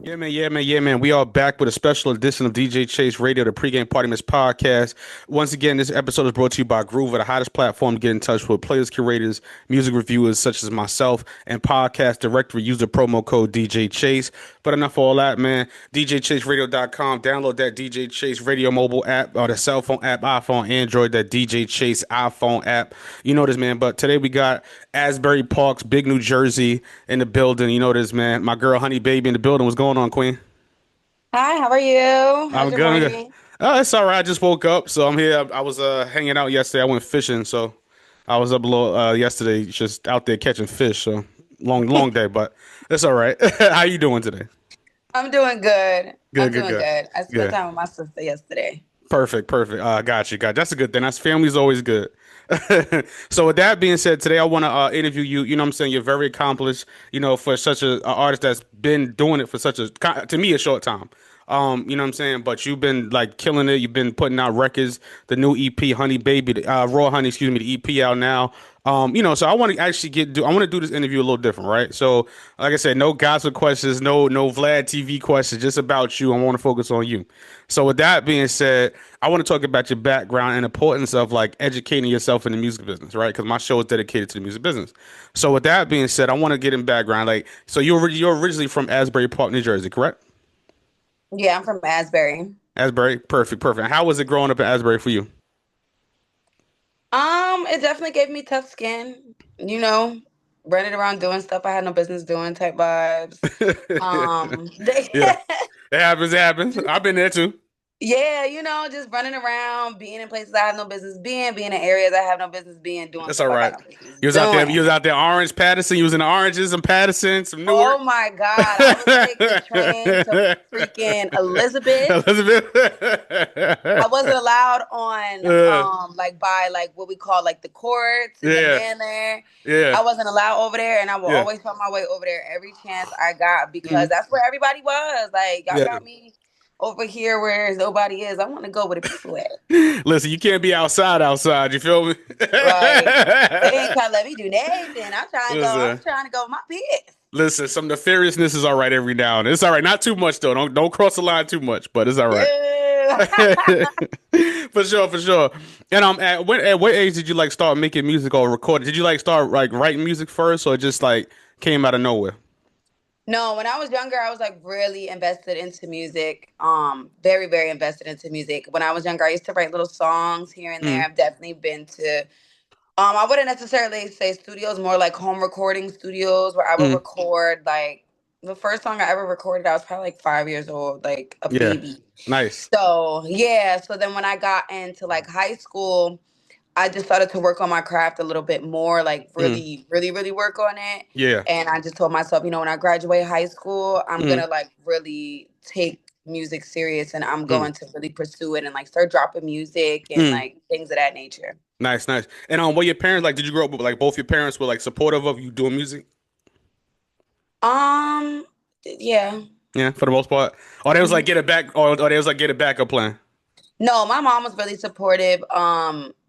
Yeah, man. We are back with a special edition of DJ Chase Radio, the pregame party miss podcast. Once again, this episode is brought to you by Groover, the hottest platform to get in touch with players, curators, music reviewers such as myself, and podcast directory. Use the promo code DJ Chase. But enough of all that, man. DJChaseRadio.com. Download that DJ Chase Radio mobile app or the cell phone app, iPhone, Android, that DJ Chase iPhone app. You know this, man. But today we got Asbury Parks, Big New Jersey in the building. You know this, man. My girl Honey Baby in the building. What's going on, Queen? Hi, how are you? I'm How's your good. I'm good. morning? Oh, it's all right. I just woke up, so I'm here. I was hanging out yesterday. I went fishing, so I was up a little yesterday, just out there catching fish. So long day, but it's all right. How you doing today? I'm doing good. I'm Good, good, doing good, good. I spent good. time with my sister yesterday. Perfect. Got you. That's a good thing. That's family's always good. So with that being said, today I want to interview you. You know what I'm saying? You're very accomplished, you know, for such a artist that's been doing it for such to me, a short time. You know what I'm saying? But you've been like killing it. You've been putting out records, the new EP, Honey Baby, Raw Honey, excuse me, the EP out now. So I want to actually I want to do this interview a little different, right? So, like I said, no gossip questions, no Vlad TV questions, just about you. I want to focus on you. So, with that being said, I want to talk about your background and importance of like educating yourself in the music business, right? Because my show is dedicated to the music business. So, with that being said, I want to get in background. Like, so you're originally from Asbury Park, New Jersey, correct? Yeah, I'm from Asbury. Asbury, perfect. How was it growing up in Asbury for you? It definitely gave me tough skin, you know, running around doing stuff I had no business doing type vibes. Yeah, it happens. It happens. I've been there too. Yeah, just running around, being in places I have no business being in areas I have no business being, doing That's stuff all I got right. no business You was out there. You was doing. out there. Orange Patterson. You was in the oranges and Patterson. Some Newark. Oh my God, I was taking the train to freaking Elizabeth. Elizabeth. I wasn't allowed on Yeah. like by like what we call like the courts and the Yeah. manor. Yeah. I wasn't allowed over there, and I will Yeah. always find my way over there every chance I got because Mhm. that's where everybody was. Like y'all Yeah. got me over here where nobody is. I want to go where the people at. Listen, you can't be outside. You feel me? Like they ain't trying to let me do nothing. I'm trying to go. I'm Listen. trying to go with my peers. Listen, some nefariousness is all right every now and then. It's all right, not too much though. Don't cross the line too much, but it's all right. Yeah. For sure. And at what age did you like start making music or recording? Did you like start like writing music first, or it just like came out of nowhere? No, when I was younger, I was like really invested into music. Very, very invested into music. When I was younger, I used to write little songs here and there. Mm, I've definitely been to I wouldn't necessarily say studios, more like home recording studios where I would mm, record like the first song I ever recorded, I was probably like 5 years old, like a yeah, baby. nice. So yeah, so then when I got into like high school, I just started to work on my craft a little bit more, like Mm, really, really, really work on it. yeah. And I just told myself, when I graduate high school, I'm Mm, gonna like really take music serious and I'm mm, going to really pursue it and like start dropping music and mm. like things of that nature. Nice. And what your parents like? Did you grow up with like both your parents were like supportive of you doing music? Um, yeah. Yeah, for the most part. Or they was like Mhm. get it back, or they was like get it back up plan. No, my mom was really supportive.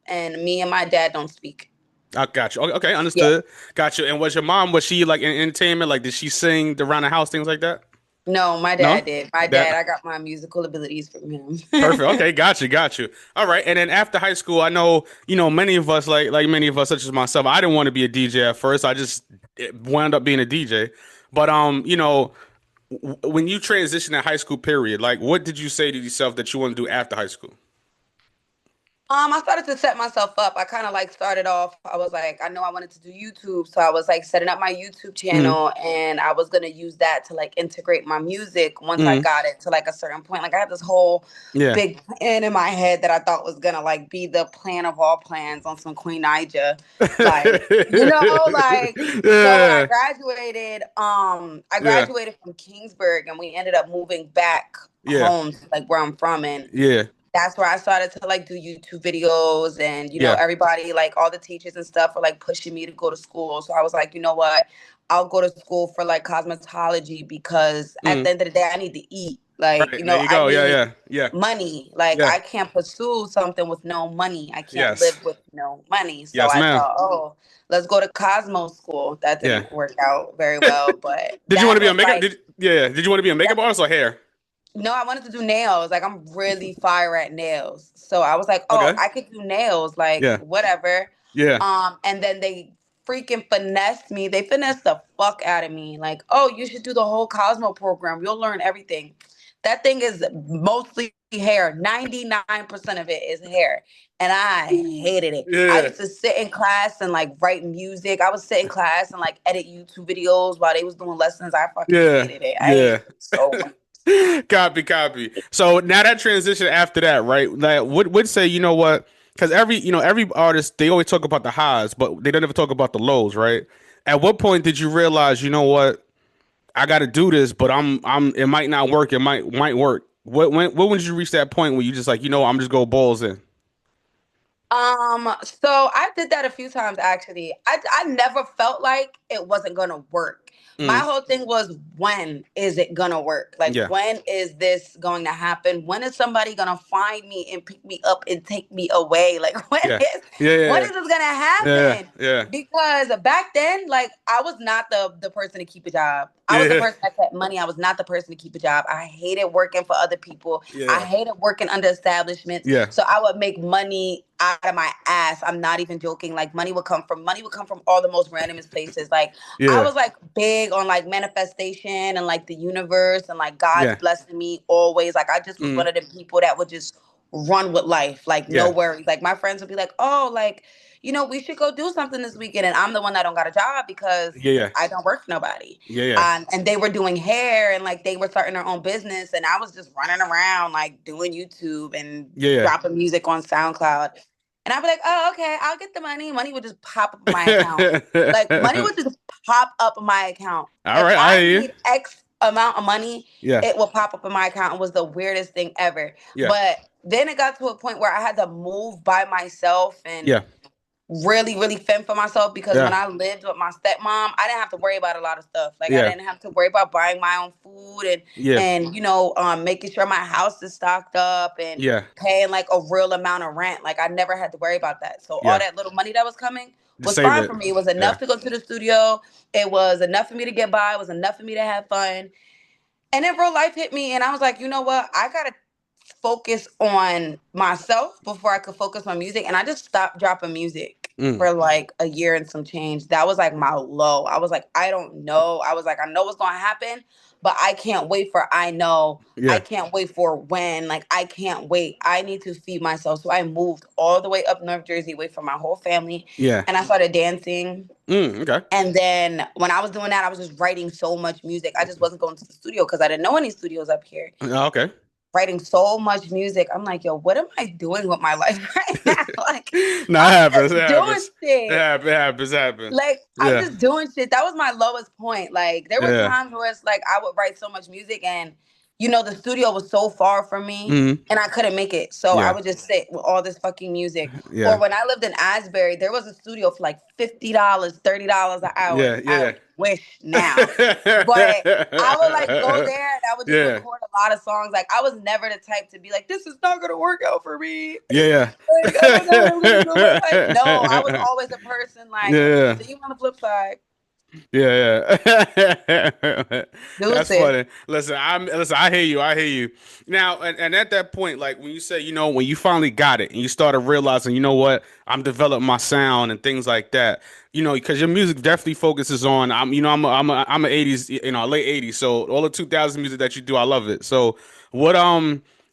And me and my dad don't speak. I got you. Okay, Yeah. understood. Got you. And was she like in entertainment? Like, did she sing around the house, things like that? No, my No, dad did. My that dad, I got my musical abilities from him. perfect. Okay, got you. All right. And then after high school, I know many of us, like many of us, such as myself, I didn't want to be a DJ at first. I just wound up being a DJ. But when you transition that high school period, like, what did you say to yourself that you want to do after high school? I started to set myself up. I kind of like started off. I was like, I know I wanted to do YouTube, so I was like setting up my YouTube Mm, channel, and I was gonna use that to like integrate my music once I mm, got it to like a certain point. Like I had this whole yeah. big plan in my head that I thought was gonna like be the plan of all plans on some Queen Naija, like like. So when I Yeah. graduated, I Yeah. graduated from Kingsburg, and we ended up moving back Yeah. home to like where I'm from, and Yeah. that's where I started to like do YouTube videos and Yeah. everybody like all the teachers and stuff were like pushing me to go to school. So I was like, you know what? I'll go to school for like cosmetology because at Mm, the end of the day I need to eat. Like, right. There you I go. Yeah. need Yeah. Yeah. money. Like Yeah. I can't pursue something with no money. I can't Yes. live with no money. So Yes, I ma'am. thought, oh, let's go to Cosmo school. That Yeah. didn't work out very well, but Did you want to that be a was makeup? like Did Yeah. Did you want to be a makeup artist or hair? No, I wanted to do nails. Like I'm really fire at nails. So I was like, oh, Okay. I could do nails, like Yeah. whatever. Yeah. And then they freaking finessed me. They finessed the fuck out of me. Like, oh, you should do the whole Cosmo program. You'll learn everything. That thing is mostly hair. 99% of it is hair. And I hated it. I Yeah. used to sit in class and like write music. I would sit in class and like edit YouTube videos while they was doing lessons. I fucking Yeah. hated it. I Yeah. hated it so much. Copy, copy. So now that transition after that, right? Like, would say, you know what? Because every artist they always talk about the highs, but they don't ever talk about the lows, right? At what point did you realize, you know what? I got to do this, but it might not work. It might work. When did you reach that point where you just like, I'm just go balls in? So I did that a few times actually. I never felt like it wasn't gonna work. My Mm, whole thing was, when is it gonna work? Like, yeah, when is this going to happen? When is somebody gonna find me and pick me up and take me away? Like, yeah, yeah, when yeah, is this gonna yeah, happen? yeah, Because back then, like, I was not the person to keep a job. I was the yeah, person that kept money. I was not the person to keep a job. I hated working for other people. I yeah, hated working under establishments. yeah, So I would make money out of my ass. I'm not even joking. Like, money would come from all the most randomest places. Like, I yeah, was like big on like manifestation and like the universe and like God's yeah, blessing me always. Like, I just was mm, one of the people that would just run with life. Like, no yeah, worries. Like, my friends would be like, oh, like, we should go do something this weekend. And I'm the one that don't got a job because yeah, yeah, I don't work for nobody. yeah, yeah, And they were doing hair and like they were starting their own business. And I was just running around like doing YouTube and yeah, dropping music on SoundCloud. And I'd be like, oh, okay, I'll get the money. Money would just pop up in my account. Like, money yeah. would just pop up in my account. All If right, I I hear you. need X amount of money, Yeah, it will pop up in my account. It was the weirdest thing ever. yeah, But then it got to a point where I had to move by myself and yeah, really, really fend for myself, because when yeah, I lived with my stepmom, I didn't have to worry about a lot of stuff. Like, I yeah, didn't have to worry about buying my own food and yeah, making sure my house is stocked up and yeah. paying like a real amount of rent. Like, I never had to worry about that. So all Yeah. that little money that was coming Just was save fine it. for me. It was Yeah. enough to go to the studio. It was enough for me to get by. It was enough for me to have fun. And then real life hit me, and I was like, you know what? I gotta focus on myself before I could focus on music. And I just stopped dropping music Mm. for like a year and some change. That was like my low. I was like, I don't know. I was like, I know what's gonna happen, but I can't wait for I know. I Yeah. can't wait for when. Like, I can't wait. I need to feed myself. So I moved all the way up North Jersey, away from my whole family, Yeah. and I started dancing. Okay. And then when I was doing that, I was just writing so much music. I just wasn't going to the studio because I didn't know any studios up here. Okay. Writing so much music. I'm like, yo, what am I doing with my life right now? Like, No, it I'm happens. It just doing happens. It shit. happens. It happens. It happens. Like, I'm Yeah. just doing shit. That was my lowest point. Like, there were Yeah. times where it's like I would write so much music and the studio was so far from me Hmm. and I couldn't make it. So I Yeah. would just sit with all this fucking music. Or Yeah. when I lived in Asbury, there was a studio for like $50, $30 an hour. Yeah. I Yeah. wish now. But I would like go there and I would just Yeah. record a lot of songs. Like, I was never the type to be like, this is not gonna work out for me. Yeah. Like, I don't know what I'm gonna do with my life. No, I was Yeah. always a person like, Yeah. see you on the flip side. Yeah, yeah. That's Deuces. funny. Listen, I hear you. I hear you. Now, and at that point, like when you say, when you finally got it and you started realizing, you know what, I'm developing my sound and things like that, because your music definitely focuses on, I'm a 80s, late 80s. So all the 2000 music that you do, I love it. So what,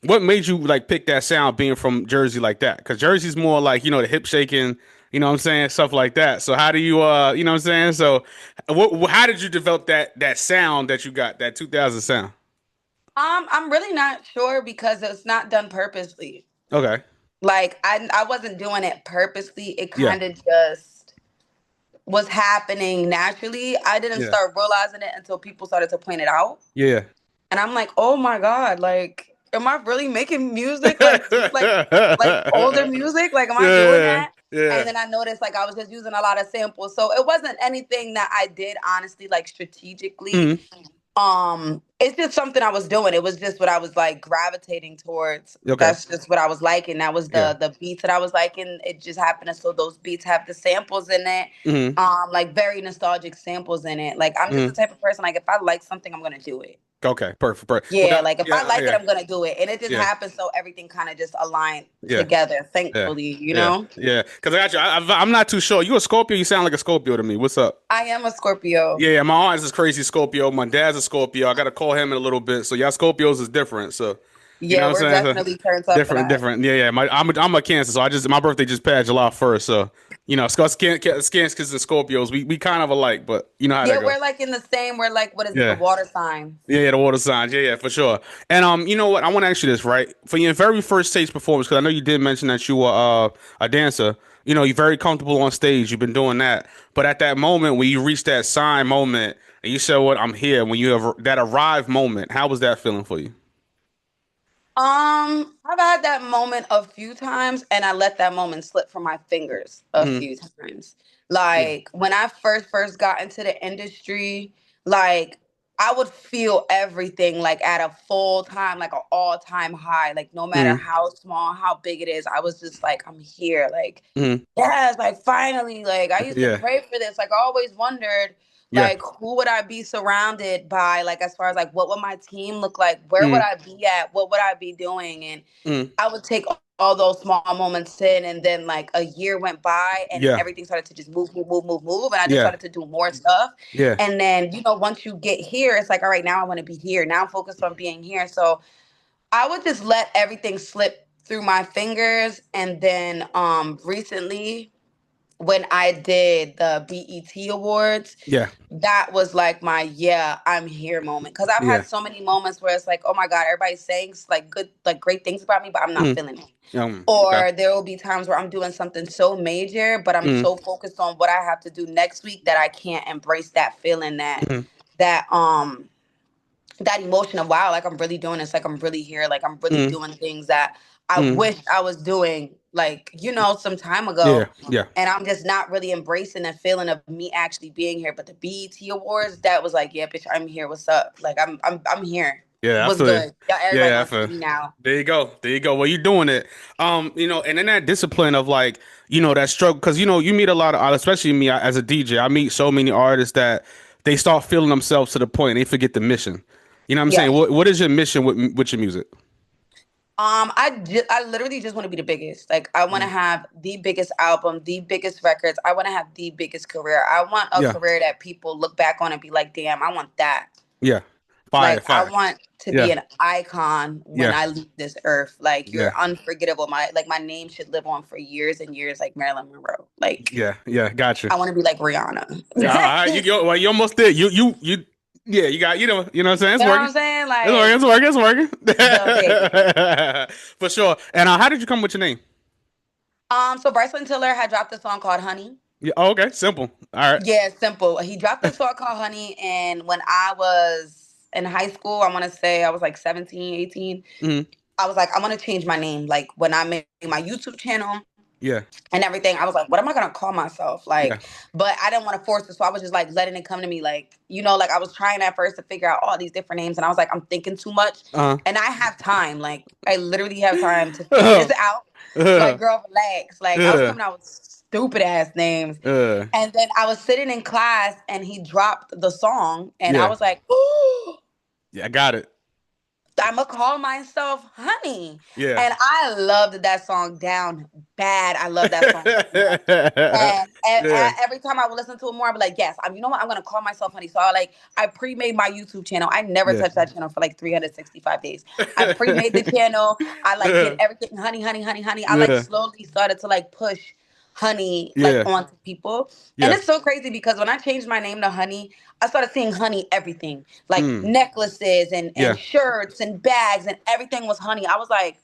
what made you like pick that sound being from Jersey like that? Because Jersey's more like, the hip shaking, what I'm saying, stuff like that. So how do you, what I'm saying? So how did you develop that sound that you got, that 2000 sound? I'm really not sure because it's not done purposely. Okay. Like, I wasn't doing it purposely. It Yeah. kind of just was happening naturally. I didn't Yeah. start realizing it until people started to point it out. Yeah. And I'm like, oh my God, like, am I really making music? Like older music? Like, am I doing Yeah. that? Yeah. And then I noticed like I was just using a lot of samples. So it wasn't anything that I did honestly, like strategically. Mhm. It's just something I was doing. It was just what I was like gravitating towards. Okay. That's just what I was liking. That was Yeah. the beats that I was liking. It just happened to so those beats have the samples in it. Hmm. Like very nostalgic samples in it. Like I'm just the Hmm. type of person like if I like something, I'm gonna do it. Okay. Perfect. Perfect. Well, Yeah, like if I yeah. like it, Yeah. I'm gonna do it. And it just Yeah. happens so everything kind of just aligned Yeah. together, Yeah. thankfully, you Yeah. know? Yeah. Because I got you. I'm not too sure. You a Scorpio? You sound like a Scorpio to me. What's up? I am a Scorpio. Yeah, yeah, my aunt's is crazy Scorpio. My dad's a Scorpio. I gotta call him in a little bit. So y'all Scorpios is different. So you know Yeah, what we're I'm saying? So, definitely turned up for different, that. different. Yeah, yeah. I'm a Cancer, so I just my birthday just passed July 1st. So you know, Cancers and Scorpios, we kind of alike, but you know how that Yeah, go. we're like in the same, we're like, what is it, the Yeah. water sign? Yeah, yeah, the water signs. Yeah, yeah, for sure. And you know what? I want to ask you this, right? For your very first stage performance, because I know you did mention that you were a dancer. You know, you're very comfortable on stage. You've been doing that. But at that moment, when you reached that sign moment, and you said, "What? I'm here." When you have that arrived moment, how was that feeling for you? I've had that moment a few times and I let that moment slip from my fingers a Hmm. few times. Yeah. Like when I first got into the industry, like I would feel everything like at a full time, like an all-time high. Like no matter Hmm. how small, how big it is, I was just like, I'm here. Like, Hmm. yes, like finally, like I used to Yeah. pray for this. Like I always wondered Yeah. like who would I be surrounded by, like as far as like what would my team look like, where would Hmm. I be at, what would I be doing, and Hmm. I would take all those small moments in, and then like a year went by and Yeah. everything started to just move, and I just Yeah. started to do more stuff. Yeah. And then once you get here, it's like, all right, now I want to be here, now I'm focused on being here. So I would just let everything slip through my fingers. And then recently when I did the BET Awards, Yeah. that was like my yeah, I'm here moment. Cause I've Yeah. had so many moments where it's like, oh my God, everybody's saying like good, like great things about me, but I'm not Hmm. feeling it. Okay. Or there will be times where I'm doing something so major, but I'm Hmm. so focused on what I have to do next week that I can't embrace that feeling, Hmm. that um that emotion of wow, like I'm really doing this, like I'm really here, like I'm really Hmm. doing things that I Hmm. wish I was doing like, some time Yeah. ago. Yeah. And I'm just not really embracing the feeling of me actually being here. But the BET Awards, that was like, yeah, bitch, I'm here. What's up? Like I'm here. Yeah, I What's feel you. good? Y'all, everybody Yeah, I gonna see feel. me now. There you go. There you go. Well, you're doing it. And then that discipline of like, that struggle, because you meet a lot of, especially me as a DJ. I meet so many artists that they start feeling themselves to the point they forget the mission. You know what I'm saying? Yes. What is your mission with your music? I literally just want to be the biggest. Like I want to Mhm. have the biggest album, the biggest records. I want to have the biggest career. I want a Yeah, career that people look back on and be like, "Damn, I want that." yeah, fire, Like I fire. want to be Yeah, an icon when yeah, I leave this earth. Like yeah, you're unforgettable. My name should live on for years and years, like Marilyn Monroe. Like yeah, yeah. Gotcha. I want to be like Rihanna. Yeah, all right, you go. Well, you almost did. You. Yeah, you got. You know what I'm saying? It's You know what working. I'm saying? It's working. Like It's working. the biggest. It's working. For sure. And how did you come with your name? So Bryson Tiller had dropped a song called Honey. Yeah. Oh, okay. Simple. All right. Yeah, simple. He dropped a song called Honey, and when I was in high school, I want to say I was like 17, 18. Hmm. I was like, I want to change my name. Like when I made my YouTube channel Yeah. and everything, I was like, what am I gonna call myself? Yeah. Like, but I didn't want to force it, so I was just like letting it come to me. Like, like I was trying at first to figure out all these different names, and I was like, I'm thinking too much, Uh-huh. and I have time. Like, I literally have time to figure this out. Like, girl, relax. Like, I was Uh, coming out with stupid ass names, uh, and then I was sitting in class, and he dropped the song, and I yeah. was like, ooh. Yeah. I got it. I'ma call myself Honey. Yeah. And I loved that song down bad. I love that song so much. And Yeah. every time I would listen to it more, I'd be like, yes, you know what? I'm gonna call myself Honey. So I pre-made my YouTube channel. I never Yeah. touched that channel for like 365 days. I pre-made the channel. I like did everything honey, honey, honey, honey. I like Yeah. slowly started to like push honey like Yeah. onto people. And Yeah. it's so crazy because when I changed my name to Honey, I started seeing honey everything. Like Mm. necklaces and Yeah. shirts and bags and everything was honey. I was like,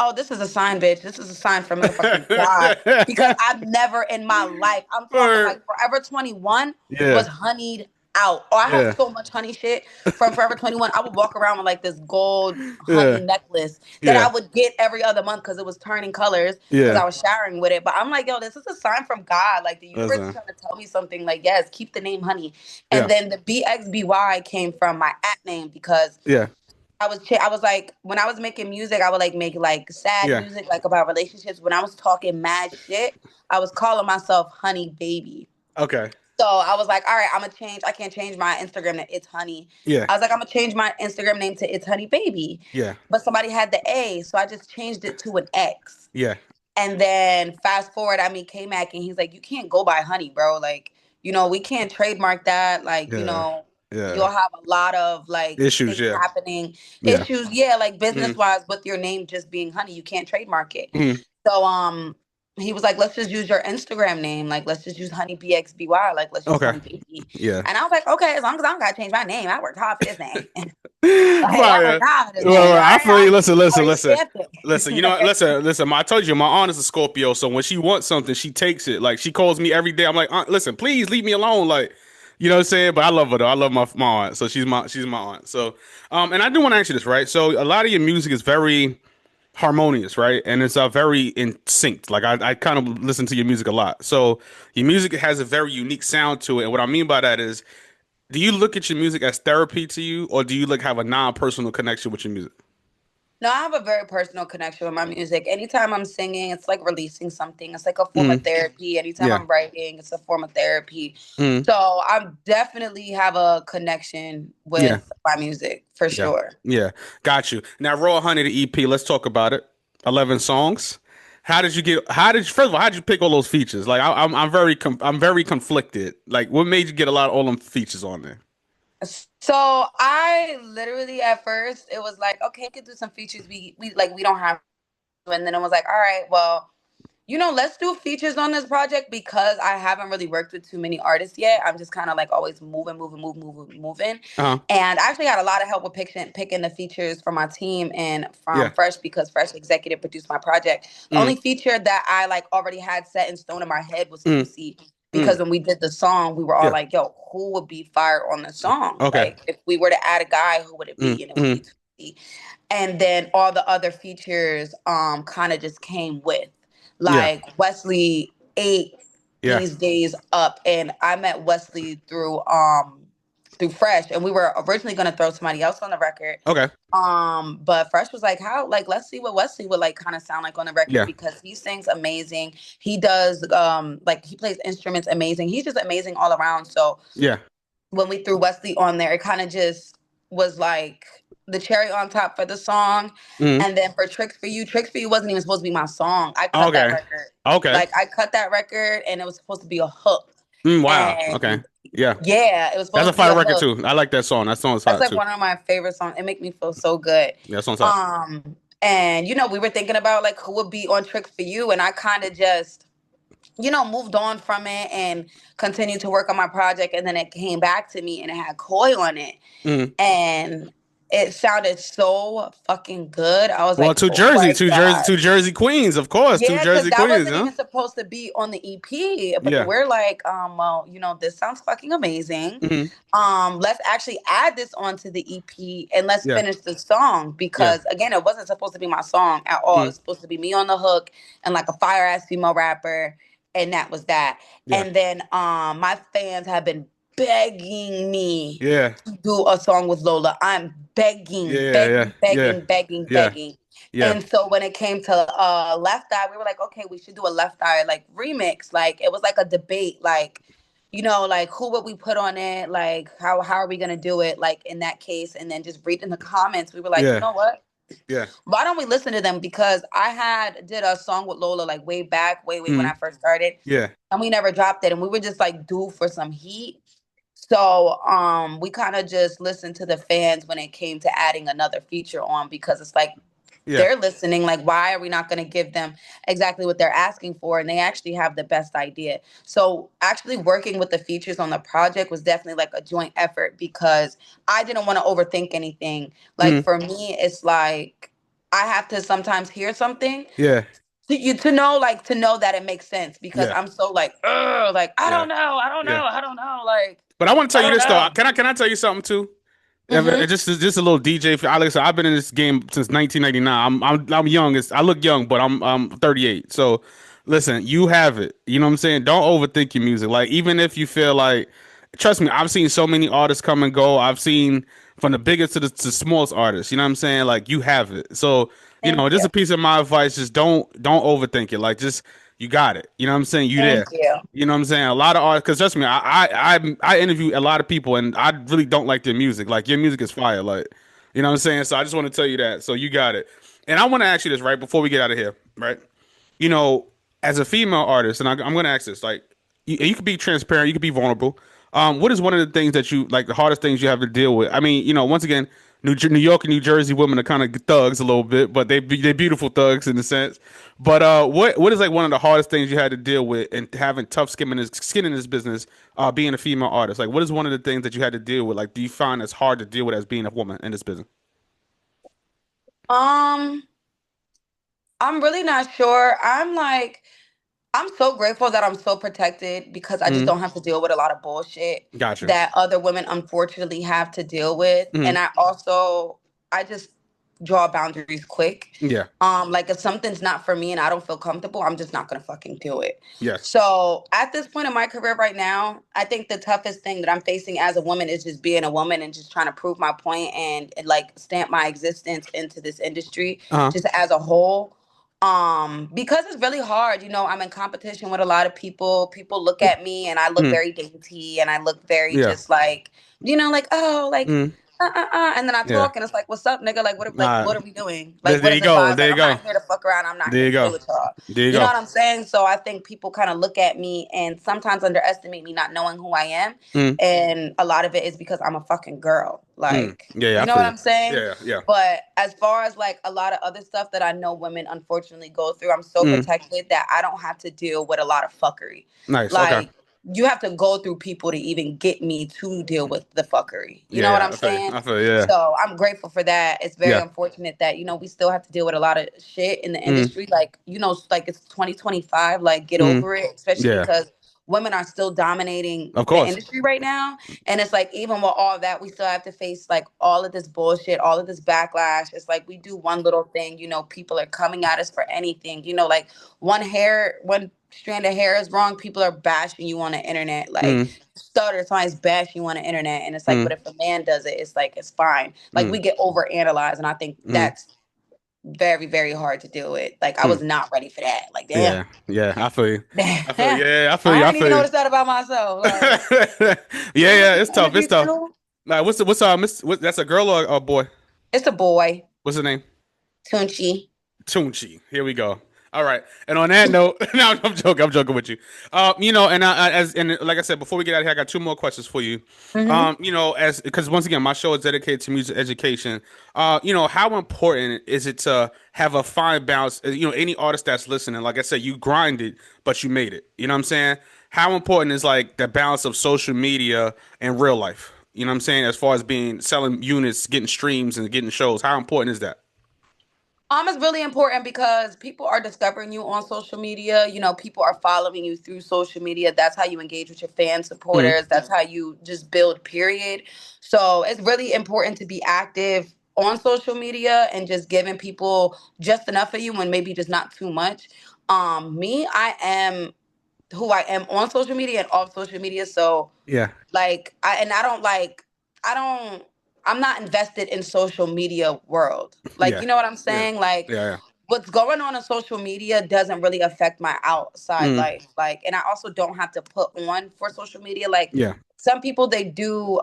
oh, this is a sign, bitch. This is a sign for motherfucking God. Because I've never in my life, I'm talking Or like Forever 21 was yeah. honeyed out. Oh, I have Yeah. so much honey shit from Forever 21. I would walk around with like this gold honey Yeah. necklace that I Yeah. would get every other month because it was turning colors because Yeah. I was showering with it. But I'm like, yo, this is a sign from God. Like the universe is Listen. trying to tell me something. Like, yes, keep the name honey. And Yeah. then the BXBY came from my app name because Yeah. I was like when I was making music, I would like make like sad Yeah. music like about relationships. When I was talking mad shit, I was calling myself Honey Baby. Okay. So I was like, all right, I'm gonna change. I can't change my Instagram to It's Honey. Yeah. I was like, I'm gonna change my Instagram name to It's Honey Baby. Yeah. But somebody had the A, so I just changed it to an X. Yeah. And then fast forward, I mean, K-Mac, and he's like, you can't go by Honey, bro. Like, we can't trademark that. Like, Yeah. you'll Yeah. have a lot of like Issues. things Yeah. happening, Yeah. issues, yeah, like Mm-hmm. business wise with your name just being Honey. You can't trademark it. Mm-hmm. So he was like, let's just use your Instagram name. Like, let's just use Honey BXBY. Like, let's use Okay. Honey Baby. Yeah. And I was like, okay, as long as I don't gotta change my name, I worked hard for this name. Like, I worked Fire. hard for this name. Well, All I right, feel you. Listen, I listen, already listen, stamped listen. You know what? it. Listen, listen. I told you, my aunt is a Scorpio, so when she wants something, she takes it. Like she calls me every day. I'm like, aunt, listen, please leave me alone. Like, you know what I'm saying? But I love her though. I love my aunt, so she's my aunt. So, and I do want to ask you this, right? So, a lot of your music is very harmonious, right? And it's very in sync. Like I kind of listen to your music a lot. So your music has a very unique sound to it. And what I mean by that is, do you look at your music as therapy to you, or do you like have a non-personal connection with your music? No, I have a very personal connection with my music. Anytime I'm singing, it's like releasing something. It's like a form of Mm, therapy. Anytime yeah. I'm writing, it's a form of therapy. Mm, So I definitely have a connection yeah. with my music for Yeah. sure. Yeah. Got you. Now, Raw Honey, the EP. Let's talk about it. 11 songs. First of all, how did you pick all those features? Like, I'm very conflicted. Like, what made you get a lot of all them features on there? So I literally at first it was like, okay, we could do some features we don't have, and then it was like, all right, well, let's do features on this project because I haven't really worked with too many artists yet. I'm just kind of like always moving. Uh-huh. And I actually got a lot of help with picking the features from my team and from Yeah. Fresh because Fresh executive produced my project. The Mm, only feature that I like already had set in stone in my head was mm, 50C because mm. when we did the song, we were all Yeah. like, yo, who would be fire on the song? Okay. Like if we were to add a guy, who would it Mm, be? And it would be mm. 50C. And then all the other features kind of just came with. Yeah. Like Wesley ate Yeah. these days up, and I met Wesley through Fresh, and we were originally gonna throw somebody else on the record. Okay. But Fresh was like, how, like, let's see what Wesley would like kind of sound like on the record Yeah. because he sings amazing. He does like he plays instruments amazing. He's just amazing all around. So Yeah. when we threw Wesley on there, it kind of just was like the cherry on top for the song. Mm. And then for Tricks for You wasn't even supposed to be my song. I cut that Okay. record. Okay. Like I cut that record and it was supposed to be a hook. Mm, wow. Okay. And Yeah. yeah, it was That's supposed a to be fire a record hook. too. I like that song. That song is That's hot like too. one of my favorite songs. It make me feel so good. Yeah, that song's hot. And we were thinking about like who would be on Tricks for You, and I kind of just moved on from it and continued to work on my project. And then it came back to me and it had Koi on it. Mm. And it sounded so fucking good. I was Well, like, two oh Jersey, my two Jersey, God. two Jersey Queens, of course, two Yeah, because Jersey that Queens, wasn't huh? even supposed to be on the EP. But Yeah. we're like, well, this sounds fucking amazing. Hmm. Let's actually add this onto the EP and let's Yeah. finish the song Yeah. because again, it wasn't supposed to be my song at all. It Mm. was supposed to be me on the hook and like a fire ass female rapper, and that was that. Yeah. And then my fans have been begging me Yeah. to do a song with Lola. I'm Yeah. begging, Yeah. begging, Yeah. begging, begging, Yeah. begging. Yeah. And so when it came to Left Eye, we were like, okay, we should do a Left Eye like remix. Like it was like a debate, like like who would we put on it? Like how are we gonna do it? Like in that case, and then just read in the comments, we were like, you Yeah. know what? Yeah. Why don't we listen to them? Because I did a song with Lola like way back, way when Mm. I first started, Yeah. and we never dropped it, and we were just like due for some heat. So we kind of just listened to the fans when it came to adding another feature on because it's like Yeah. they're listening. Like, why are we not going to give them exactly what they're asking for? And they actually have the best idea. So actually working with the features on the project was definitely like a joint effort because I didn't want to overthink anything. Like Mm. for me, it's like I have to sometimes hear something Yeah. to know, like, to know that it makes sense, because Yeah, I'm so like, ugh, like, I yeah, don't know, I don't yeah. know, I don't know, like, But I want to I tell you don't this though. know. Can I tell you something too? Hmm. Just a little DJ. Like I said, I've been in this game since 1999. I'm young. I look young, but I'm 38. So listen, you have it. You know what I'm saying? Don't overthink your music. Like even if you feel like, trust me, I've seen so many artists come and go. I've seen from the biggest to the smallest artists. You know what I'm saying? Like you have it. So Thank just you. a piece of my advice: just don't overthink it. Like just you got it. You know what I'm saying? You Thank there. you. You know what I'm saying? A lot of artists, because trust me, I interview a lot of people, and I really don't like their music. Like your music is fire, like you know what I'm saying. So I just want to tell you that. So you got it. And I want to ask you this right before we get out of here, right? You know, as a female artist, and I'm going to ask this, like you could be transparent, you could be vulnerable. What is one of the things that you like, the hardest things you have to deal with? I mean, once again, New York and New Jersey women are kind of thugs a little bit, but they're beautiful thugs in a sense. But what is like one of the hardest things you had to deal with and having tough skin in this business, being a female artist? Like, what is one of the things that you had to deal with? Like, do you find it's hard to deal with as being a woman in this business? Um, I'm really not sure. I'm so grateful that I'm so protected, because I just Mm, don't have to deal with a lot of bullshit gotcha. that other women unfortunately have to deal with. And Mm, I just draw boundaries quick. yeah. Like, if something's not for me and I don't feel comfortable, I'm just not gonna fucking do it. Yes. So at this point in my career right now, I think the toughest thing that I'm facing as a woman is just being a woman and just trying to prove my point, and like stamp my existence into this industry Uh huh. just as a whole. Because it's really hard. I'm in competition with a lot of people. People look at me and I look Mm, very dainty and I look very yeah. just like, like, oh, like, Mm, and then I yeah. talk and it's like, what's up, nigga? Like what Uh, are we doing? there, Like, what there is you the go. vibe? There Like, you I'm go. not here to fuck around. I'm not here There to you deal go. with y'all. There you You know go. what I'm saying? So I think people kind of look at me and sometimes underestimate me not knowing who I am. Mm, And a lot of it is because I'm a fucking girl. mm. Like, Yeah, yeah, I you know feel what you. I'm saying? Yeah, yeah. But as far as like a lot of other stuff that I know women unfortunately go through, I'm so Mm, protected that I don't have to deal with a lot of fuckery. nice. Okay. Like, you have to go through people to even get me to deal with the fuckery. You Yeah, know what yeah. I'm I feel you. saying? I feel you. Yeah. So I'm grateful for that. It's very Yeah. unfortunate that, we still have to deal with a lot of shit in the Mm, industry. Like, like it's 2025, like get mm. over it, especially Yeah. because women are still dominating Of the course. industry right now. And it's like, even with all that, we still have to face like all of this bullshit, all of this backlash. It's like we do one little thing, people are coming at us for anything. Like one strand of hair is wrong, people are bashing you on the internet. Like, Mm, stutter, somebody's bashing you on the internet. And it's like, but mm, if a man does it, it's like, it's fine. Like, mm, we get over analyzed. And I think mm, that's very, very hard to deal with. Like, I mm. was not ready for that. Like, damn. Yeah. Yeah. I feel you. I feel you. Damn. Yeah. I feel you. I I didn't even feel you. notice that about myself. Like, Yeah. Yeah. It's I tough. It's interviewed tough. you. Like, that's a girl or a boy? It's a boy, What's the name? Tunchi. Tunchi. Here we go. All right. And on that note, no, I'm joking. I'm joking with you. And like I said before we get out of here, I got two more questions for you. Hmm. As because once again, my show is dedicated to music education. How important is it to have a fine balance? Any artist that's listening, like I said, you grinded, but you made it. You know what I'm saying? How important is like the balance of social media and real life? You know what I'm saying? As far as being selling units, getting streams, and getting shows, how important is that? It's really important because people are discovering you on social media. People are following you through social media. That's how you engage with your fan Mm, supporters. That's how you just build, period. So it's really important to be active on social media and just giving people just enough of you and maybe just not too much. Me, I am who I am on social media and off social media. So, yeah. like, I don't I'm not invested in social media world. Like, Yeah. you know what I'm Yeah. saying? Like, Yeah. what's going on social media doesn't really affect my Yeah. outside life. Like, and I also don't have to put on for social media. Like, Yeah. some people, they do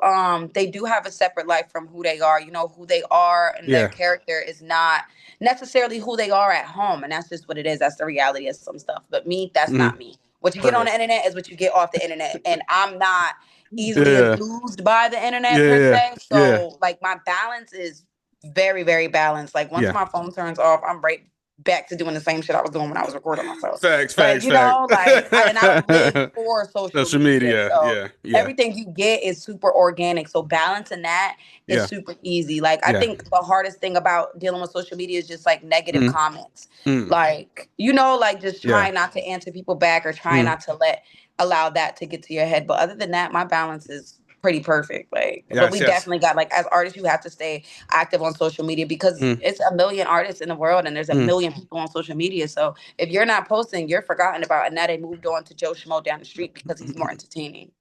have a separate life from who they are. Who they are, and their Yeah. character is not necessarily who they are at home, and that's just what it is. That's the reality of some stuff. But me, that's Mm, not me. What you get on perfect. the internet is what you get off the internet, and I'm not easily Yeah. enthused by the internet per Yeah. se. Yeah. So like, my balance is very, very balanced. Like, once Yeah. my phone turns off, I'm right back to doing the same shit I was doing when I was recording myself. Facts, But facts, facts. and I don't live for social Social media. media. So Yeah, yeah, everything you get is super organic. So balancing that is yeah, super easy. Like I yeah. think the hardest thing about dealing with social media is just like negative Mm, comments. mm, Like, like just yeah. trying not to answer people back or trying Mm, not to allow that to get to your head. But other than that, my balance is pretty perfect. Like, but yes, we yes. definitely got like as artists, you have to stay active on social media because Mm, it's a million artists in the world and there's a mm, million people on social media. So if you're not posting, you're forgotten about. And now they moved on to Joe Schmo down the street because he's more entertaining.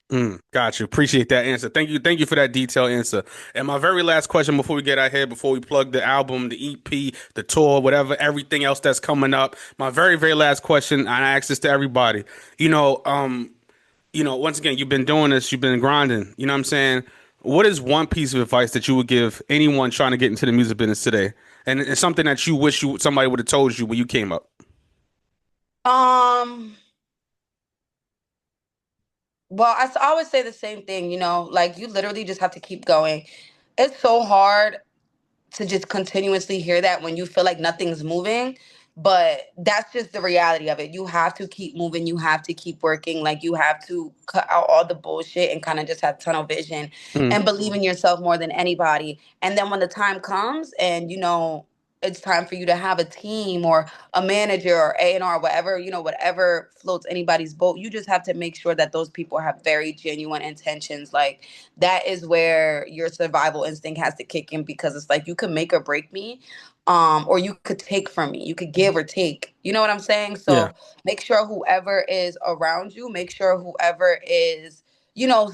got you. Appreciate that answer. Thank you for that detailed answer. And my very last question before we get ahead, before we plug the album, the EP, the tour, whatever, everything else that's coming up. My very, very last question, and I ask this to everybody. You know, once again, you've been doing this, you've been grinding. You know what I'm saying? What is one piece of advice that you would give anyone trying to get into the music business today? And it's something that you wish somebody would have told you when you came up. Um, well, always say the same thing, like you literally just have to keep going. It's so hard to just continuously hear that when you feel like nothing's moving. But that's just the reality of it. You have to keep moving. You have to keep working. Like you have to cut out all the bullshit and kind of just have tunnel vision Mm, and believe in yourself more than anybody. And then when the time comes and it's time for you to have a team or a manager or A&R, whatever, whatever floats anybody's boat, you just have to make sure that those people have very genuine intentions. Like that is where your survival instinct has to kick in because it's like you could make or break me, or you could take from me. You could give or take. You know what I'm saying? yeah. So make sure whoever is around you, make sure whoever is,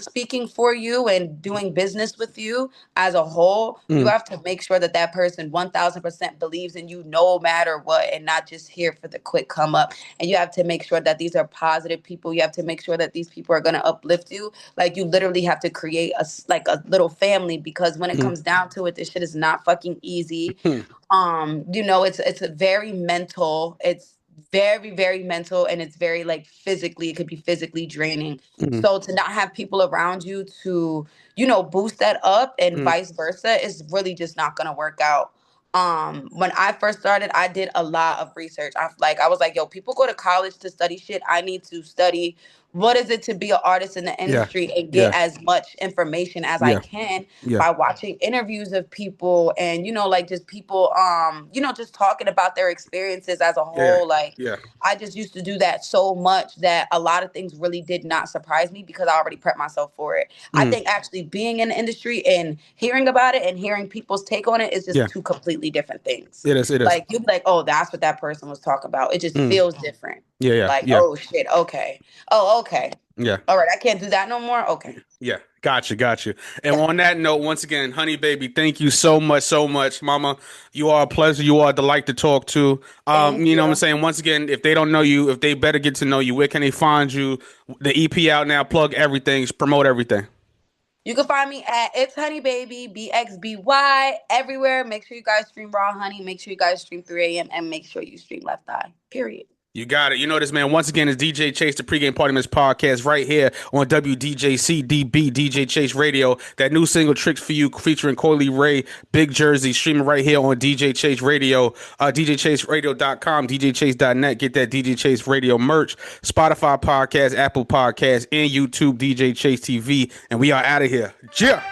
speaking for you and doing business with you as a whole, you Mm, have to make sure that that person 1000% believes in you no matter what and not just here for the quick come up. And you have to make sure that these are positive people. You have to make sure that these people are going to uplift you. Like you literally have to create like a little family because when it mm, comes down to it, this shit is not fucking easy. mm, It's a very mental. It's very, very mental and it's very like physically, it could be physically draining. mm, So to not have people around you to, boost that up and mm, vice versa is really just not gonna work out. When I first started, I did a lot of research. I was like, yo, people go to college to study shit. I need to study what is it to be an artist in the yeah, industry and get yeah, as much information as I yeah, can yeah, by watching interviews of people and like just people just talking about their experiences as a yeah, whole. Like yeah. I just used to do that so much that a lot of things really did not surprise me because I already prepped myself for it. I Mm, think actually being in the industry and hearing about it and hearing people's take on it is just yeah. two completely different things. It is. It is. Like you'd be like, oh, that's what that person was talking about. It just Mm, feels different. yeah, yeah, Like, yeah, oh shit, okay. Oh, okay. yeah. All right, I can't do that no more. Okay. Yeah, got you, got you. And Yeah. on that note, once again, Honey Baby, thank you so much, Mama. You are a pleasure. You are a delight to talk to. Thank You know what I'm you. saying? Once again, if they don't know you, if they better get to know you, where can they find you? The EP out now, plug everything, promote everything. You can find me at It's Honey Baby, BXBY, everywhere. Make sure you guys stream Raw Honey. Make sure you guys stream 3 a.m. and make sure you stream Left Eye. Period. You got it. You know this, man. Once again, it's DJ Chase, the pregame party Miss podcast, right here on WDJCDB, DJ Chase Radio. That new single, Tricks for You, featuring Coily Ray, Big Jersey, streaming right here on DJ Chase Radio, DJChaseRadio.com, DJChase.net. Get that DJ Chase Radio merch, Spotify podcast, Apple podcast, and YouTube, DJ Chase TV. And we are out of here. Yeah.